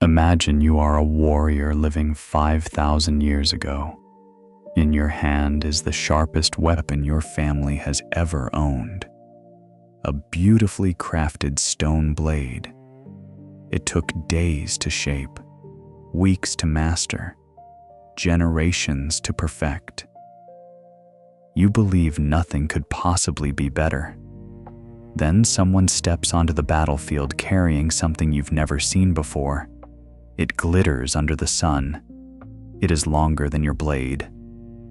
Imagine you are a warrior living 5,000 years ago. In your hand is the sharpest weapon your family has ever owned. A beautifully crafted stone blade. It took days to shape, weeks to master, generations to perfect. You believe nothing could possibly be better. Then someone steps onto the battlefield carrying something you've never seen before. It glitters under the sun. It is longer than your blade,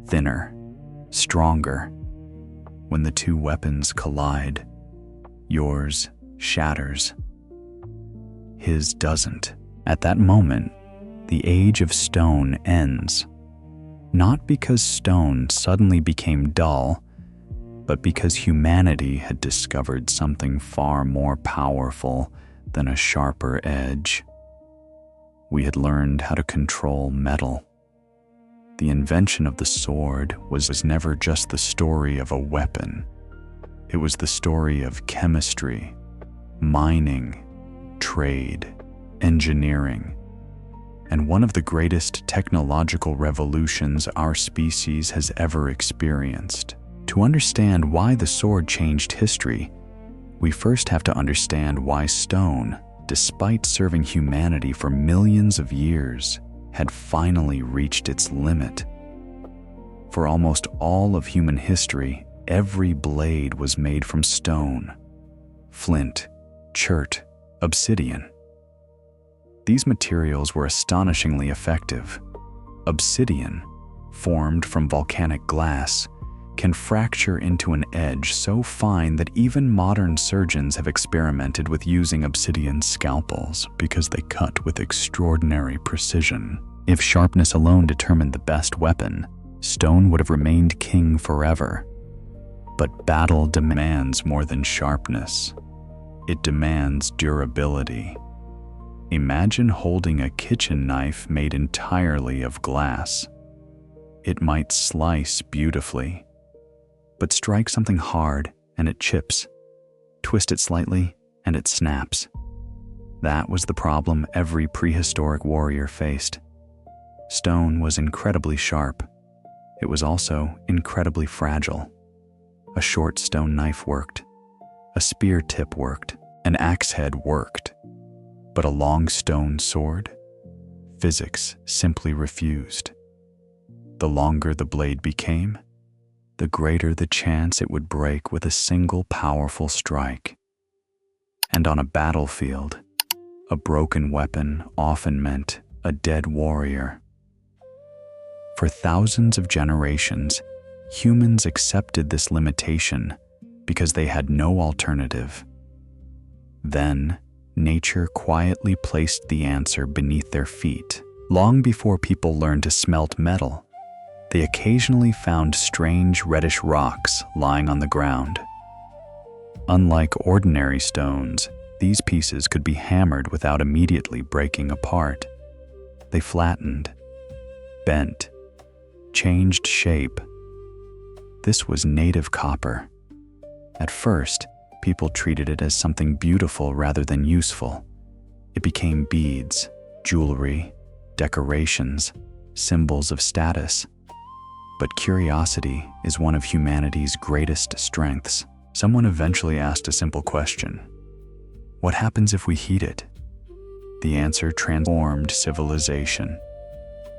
thinner, stronger. When the two weapons collide, yours shatters. His doesn't. At that moment, the age of stone ends. Not because stone suddenly became dull, but because humanity had discovered something far more powerful than a sharper edge. We had learned how to control metal. The invention of the sword was never just the story of a weapon. It was the story of chemistry, mining, trade, engineering, and one of the greatest technological revolutions our species has ever experienced. To understand why the sword changed history, we first have to understand why stone, despite serving humanity for millions of years, had finally reached its limit. For almost all of human history, every blade was made from stone, flint, chert, obsidian. These materials were astonishingly effective. Obsidian, formed from volcanic glass, can fracture into an edge so fine that even modern surgeons have experimented with using obsidian scalpels because they cut with extraordinary precision. If sharpness alone determined the best weapon, stone would have remained king forever. But battle demands more than sharpness. It demands durability. Imagine holding a kitchen knife made entirely of glass. It might slice beautifully, but strike something hard and it chips. Twist it slightly and it snaps. That was the problem every prehistoric warrior faced. Stone was incredibly sharp. It was also incredibly fragile. A short stone knife worked. A spear tip worked. An axe head worked. But a long stone sword? Physics simply refused. The longer the blade became, the greater the chance it would break with a single powerful strike. And on a battlefield, a broken weapon often meant a dead warrior. For thousands of generations, humans accepted this limitation because they had no alternative. Then, nature quietly placed the answer beneath their feet. Long before people learned to smelt metal, they occasionally found strange reddish rocks lying on the ground. Unlike ordinary stones, these pieces could be hammered without immediately breaking apart. They flattened, bent, changed shape. This was native copper. At first, people treated it as something beautiful rather than useful. It became beads, jewelry, decorations, symbols of status. But curiosity is one of humanity's greatest strengths. Someone eventually asked a simple question. What happens if we heat it? The answer transformed civilization.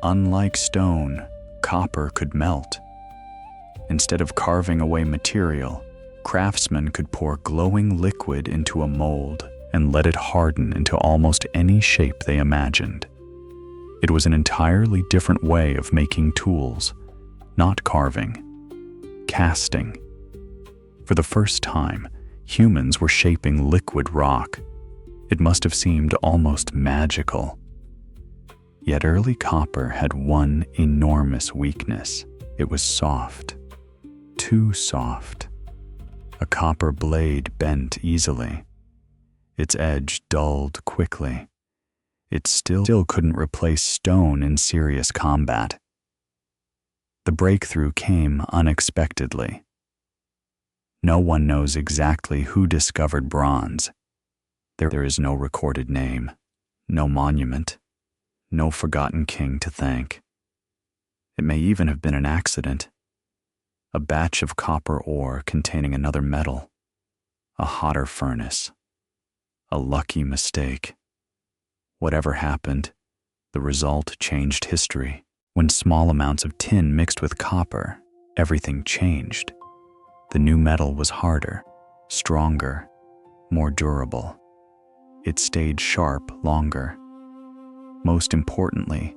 Unlike stone, copper could melt. Instead of carving away material, craftsmen could pour glowing liquid into a mold and let it harden into almost any shape they imagined. It was an entirely different way of making tools, not carving, casting. For the first time, humans were shaping liquid rock. It must have seemed almost magical. Yet early copper had one enormous weakness. It was soft, too soft. A copper blade bent easily. Its edge dulled quickly. It still couldn't replace stone in serious combat. The breakthrough came unexpectedly. No one knows exactly who discovered bronze. There is no recorded name, No monument, no forgotten king to thank. It may even have been an accident. A batch of copper ore containing another metal, a hotter furnace, a lucky mistake. Whatever happened, the result changed history. When small amounts of tin mixed with copper, everything changed. The new metal was harder, stronger, more durable. It stayed sharp longer. Most importantly,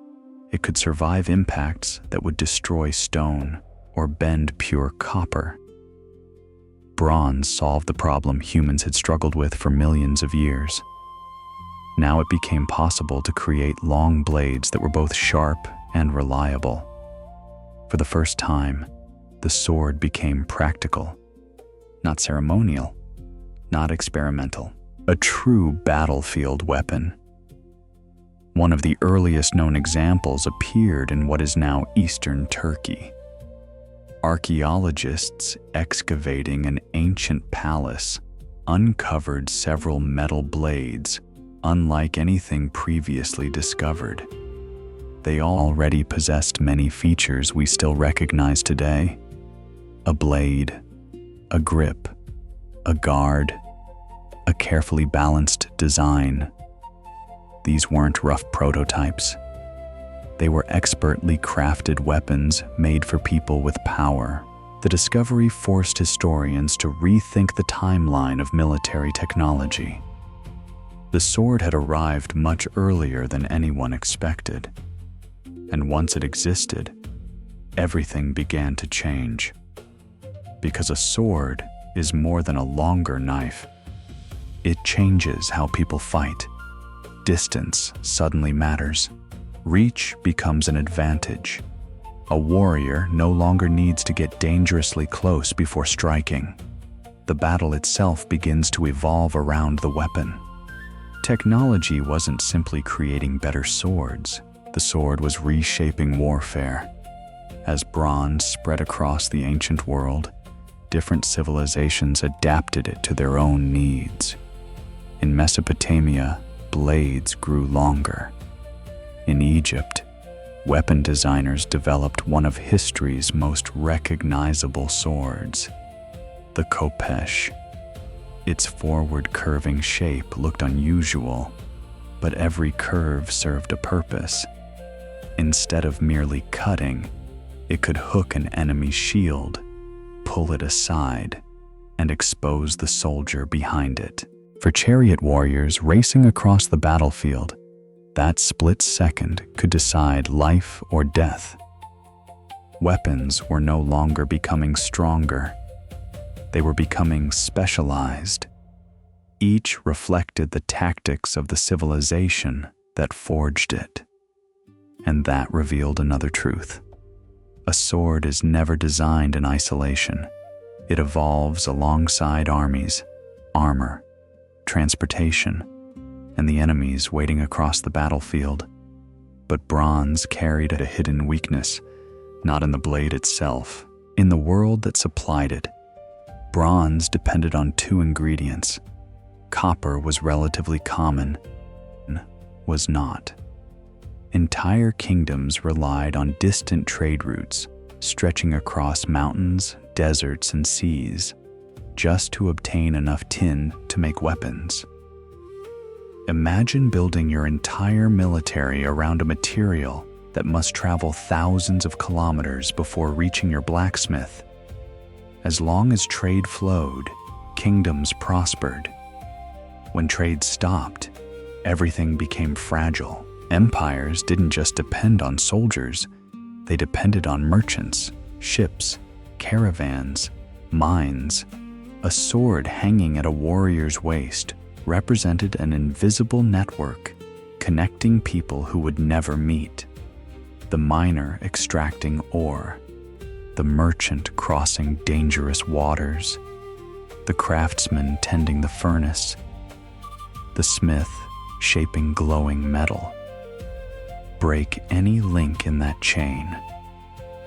it could survive impacts that would destroy stone or bend pure copper. Bronze solved the problem humans had struggled with for millions of years. Now it became possible to create long blades that were both sharp and reliable. For the first time, the sword became practical, not ceremonial, not experimental, a true battlefield weapon. One of the earliest known examples appeared in what is now eastern Turkey. Archaeologists excavating an ancient palace uncovered several metal blades unlike anything previously discovered. They already possessed many features we still recognize today: a blade, a grip, a guard, a carefully balanced design. These weren't rough prototypes. They were expertly crafted weapons made for people with power. The discovery forced historians to rethink the timeline of military technology. The sword had arrived much earlier than anyone expected. And once it existed, everything began to change. Because a sword is more than a longer knife. It changes how people fight. Distance suddenly matters. Reach becomes an advantage. A warrior no longer needs to get dangerously close before striking. The battle itself begins to evolve around the weapon. Technology wasn't simply creating better swords. The sword was reshaping warfare. As bronze spread across the ancient world, different civilizations adapted it to their own needs. In Mesopotamia, blades grew longer. In Egypt, weapon designers developed one of history's most recognizable swords, the khopesh. Its forward curving shape looked unusual, but every curve served a purpose. Instead of merely cutting, it could hook an enemy's shield, pull it aside, and expose the soldier behind it. For chariot warriors racing across the battlefield, that split second could decide life or death. Weapons were no longer becoming stronger. They were becoming specialized. Each reflected the tactics of the civilization that forged it. And that revealed another truth. A sword is never designed in isolation. It evolves alongside armies, armor, transportation, and the enemies waiting across the battlefield. But bronze carried a hidden weakness, not in the blade itself. In the world that supplied it, bronze depended on two ingredients. Copper was relatively common, was not. Entire kingdoms relied on distant trade routes, stretching across mountains, deserts, and seas, just to obtain enough tin to make weapons. Imagine building your entire military around a material that must travel thousands of kilometers before reaching your blacksmith. As long as trade flowed, kingdoms prospered. When trade stopped, everything became fragile. Empires didn't just depend on soldiers, they depended on merchants, ships, caravans, mines. A sword hanging at a warrior's waist represented an invisible network connecting people who would never meet. The miner extracting ore, the merchant crossing dangerous waters, the craftsman tending the furnace, the smith shaping glowing metal. Break any link in that chain,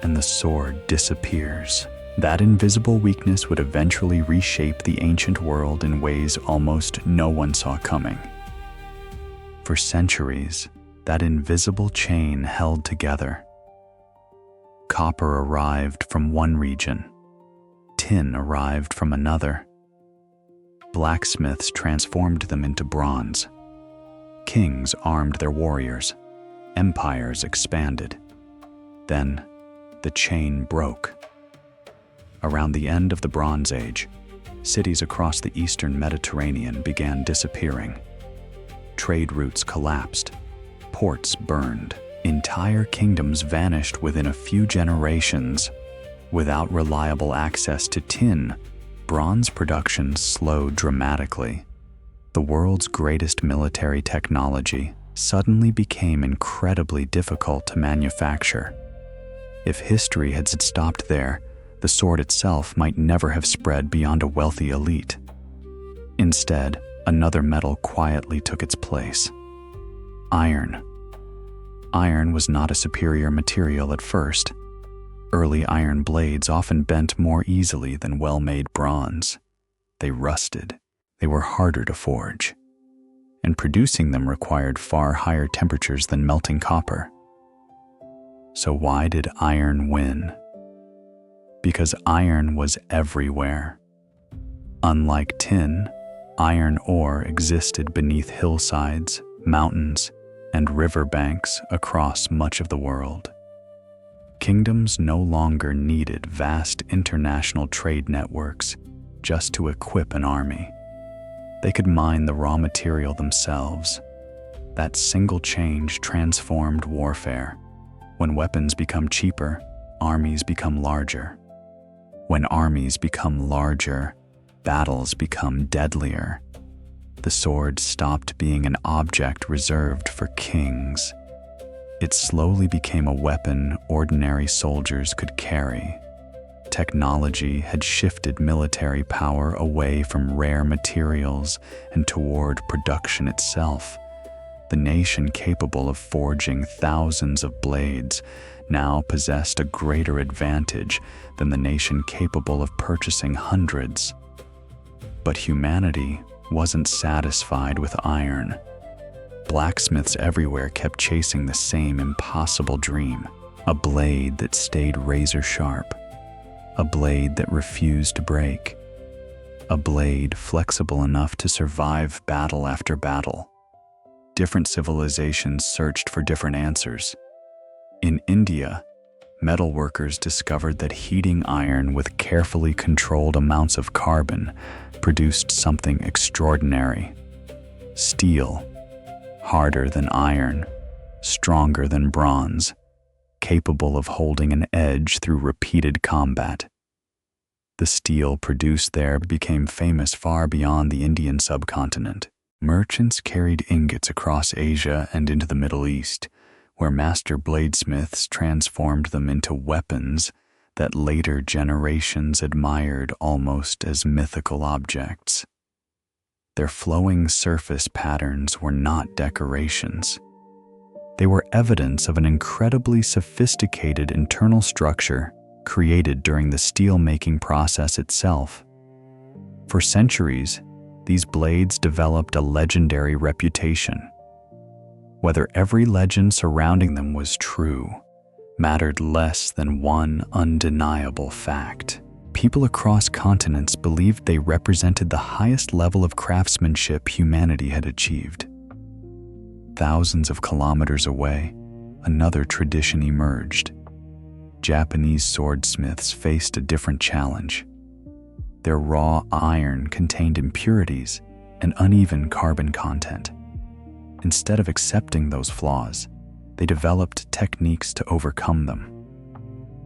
and the sword disappears. That invisible weakness would eventually reshape the ancient world in ways almost no one saw coming. For centuries, that invisible chain held together. Copper arrived from one region. Tin arrived from another. Blacksmiths transformed them into bronze. Kings armed their warriors. Empires expanded. Then, the chain broke. Around the end of the Bronze Age, cities across the eastern Mediterranean began disappearing. Trade routes collapsed. Ports burned. Entire kingdoms vanished within a few generations. Without reliable access to tin, bronze production slowed dramatically. The world's greatest military technology suddenly became incredibly difficult to manufacture. If history had stopped there, the sword itself might never have spread beyond a wealthy elite. Instead, another metal quietly took its place: iron. Iron was not a superior material at first. Early iron blades often bent more easily than well-made bronze. They rusted. They were harder to forge. And producing them required far higher temperatures than melting copper. So why did iron win? Because iron was everywhere. Unlike tin, iron ore existed beneath hillsides, mountains, and riverbanks across much of the world. Kingdoms no longer needed vast international trade networks just to equip an army. They could mine the raw material themselves. That single change transformed warfare. When weapons become cheaper, armies become larger. When armies become larger, battles become deadlier. The sword stopped being an object reserved for kings. It slowly became a weapon ordinary soldiers could carry. Technology had shifted military power away from rare materials and toward production itself. The nation capable of forging thousands of blades now possessed a greater advantage than the nation capable of purchasing hundreds. But humanity wasn't satisfied with iron. Blacksmiths everywhere kept chasing the same impossible dream: a blade that stayed razor sharp, a blade that refused to break, a blade flexible enough to survive battle after battle. Different civilizations searched for different answers. In India, metalworkers discovered that heating iron with carefully controlled amounts of carbon produced something extraordinary: steel. Harder than iron, stronger than bronze, capable of holding an edge through repeated combat. The steel produced there became famous far beyond the Indian subcontinent. Merchants carried ingots across Asia and into the Middle East, where master bladesmiths transformed them into weapons that later generations admired almost as mythical objects. Their flowing surface patterns were not decorations. They were evidence of an incredibly sophisticated internal structure created during the steel-making process itself. For centuries, these blades developed a legendary reputation. Whether every legend surrounding them was true mattered less than one undeniable fact. People across continents believed they represented the highest level of craftsmanship humanity had achieved. Thousands of kilometers away, another tradition emerged. Japanese swordsmiths faced a different challenge. Their raw iron contained impurities and uneven carbon content. Instead of accepting those flaws, they developed techniques to overcome them.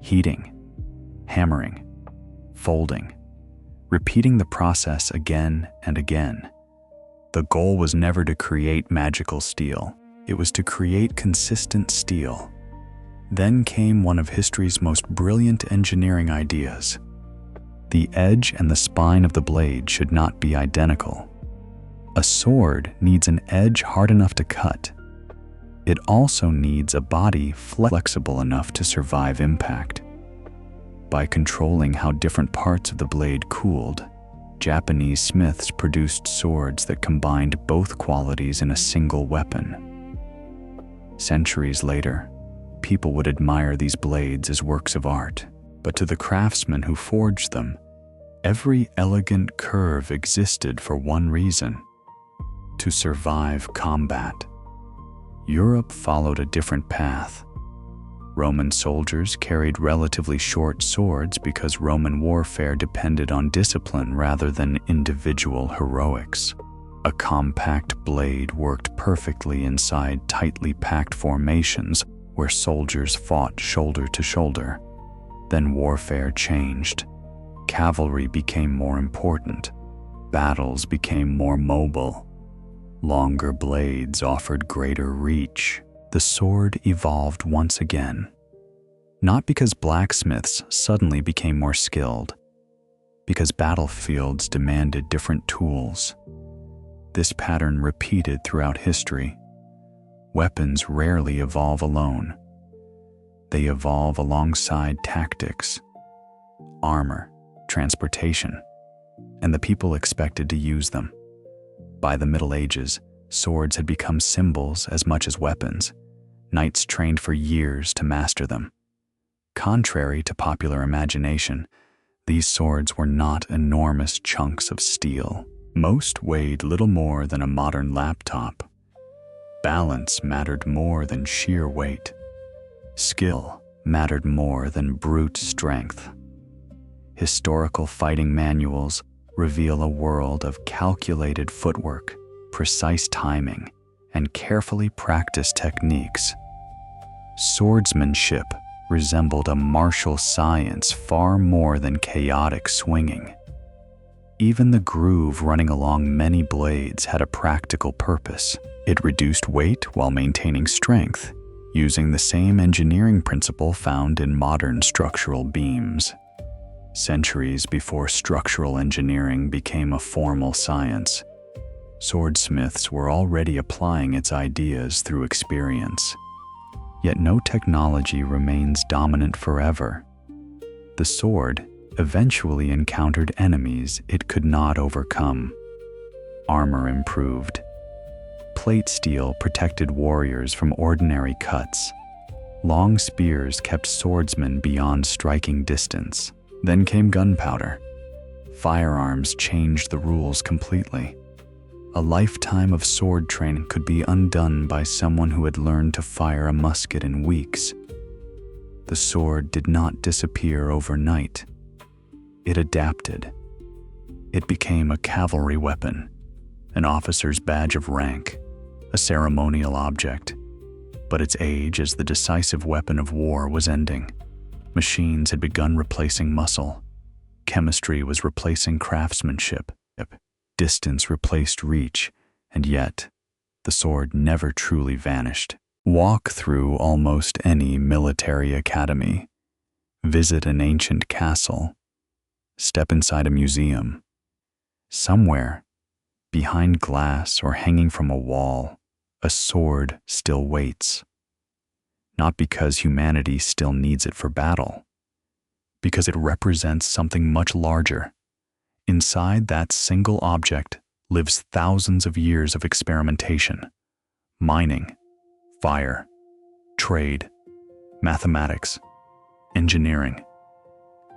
Heating, hammering, folding, repeating the process again and again. The goal was never to create magical steel. It was to create consistent steel. Then came one of history's most brilliant engineering ideas. The edge and the spine of the blade should not be identical. A sword needs an edge hard enough to cut. It also needs a body flexible enough to survive impact. By controlling how different parts of the blade cooled, Japanese smiths produced swords that combined both qualities in a single weapon. Centuries later, people would admire these blades as works of art, but to the craftsmen who forged them, every elegant curve existed for one reason: to survive combat. Europe followed a different path. Roman soldiers carried relatively short swords because Roman warfare depended on discipline rather than individual heroics. A compact blade worked perfectly inside tightly packed formations where soldiers fought shoulder to shoulder. Then warfare changed. Cavalry became more important. Battles became more mobile. Longer blades offered greater reach. The sword evolved once again. Not because blacksmiths suddenly became more skilled, because battlefields demanded different tools. This pattern repeated throughout history. Weapons rarely evolve alone. They evolve alongside tactics, armor, transportation, and the people expected to use them. By the Middle Ages, swords had become symbols as much as weapons. Knights trained for years to master them. Contrary to popular imagination, these swords were not enormous chunks of steel. Most weighed little more than a modern laptop. Balance mattered more than sheer weight. Skill mattered more than brute strength. Historical fighting manuals reveal a world of calculated footwork, precise timing, and carefully practiced techniques. Swordsmanship resembled a martial science far more than chaotic swinging. Even the groove running along many blades had a practical purpose. It reduced weight while maintaining strength, using the same engineering principle found in modern structural beams. Centuries before structural engineering became a formal science, swordsmiths were already applying its ideas through experience. Yet no technology remains dominant forever. The sword eventually encountered enemies it could not overcome. Armor improved. Plate steel protected warriors from ordinary cuts. Long spears kept swordsmen beyond striking distance. Then came gunpowder. Firearms changed the rules completely. A lifetime of sword training could be undone by someone who had learned to fire a musket in weeks. The sword did not disappear overnight. It adapted. It became a cavalry weapon, an officer's badge of rank, a ceremonial object. But its age as the decisive weapon of war was ending. Machines had begun replacing muscle. Chemistry was replacing craftsmanship. Distance replaced reach, and yet the sword never truly vanished. Walk through almost any military academy. Visit an ancient castle. Step inside a museum. Somewhere, behind glass or hanging from a wall, a sword still waits. Not because humanity still needs it for battle, because it represents something much larger. Inside that single object lives thousands of years of experimentation, mining, fire, trade, mathematics, engineering.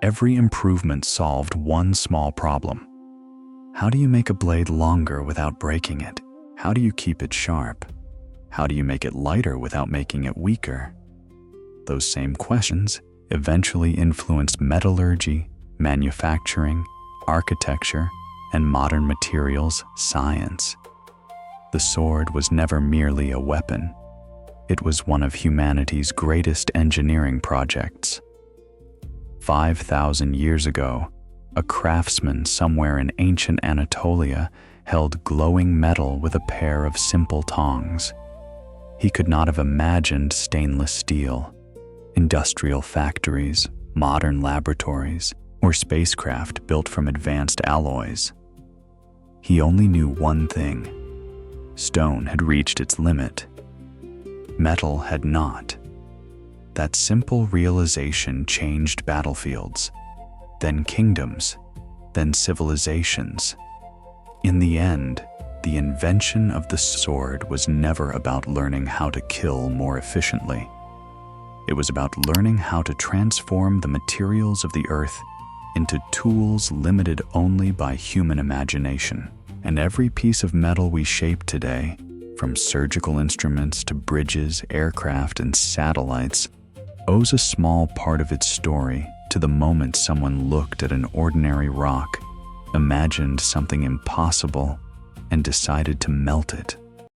Every improvement solved one small problem. How do you make a blade longer without breaking it? How do you keep it sharp? How do you make it lighter without making it weaker? Those same questions eventually influenced metallurgy, manufacturing, architecture, and modern materials science. The sword was never merely a weapon. It was one of humanity's greatest engineering projects. 5,000 years ago, a craftsman somewhere in ancient Anatolia held glowing metal with a pair of simple tongs. He could not have imagined stainless steel, industrial factories, modern laboratories, or spacecraft built from advanced alloys. He only knew one thing: stone had reached its limit. Metal had not. That simple realization changed battlefields, then kingdoms, then civilizations. In the end, the invention of the sword was never about learning how to kill more efficiently. It was about learning how to transform the materials of the earth into tools limited only by human imagination. And every piece of metal we shape today, from surgical instruments to bridges, aircraft, and satellites, owes a small part of its story to the moment someone looked at an ordinary rock, imagined something impossible, and decided to melt it.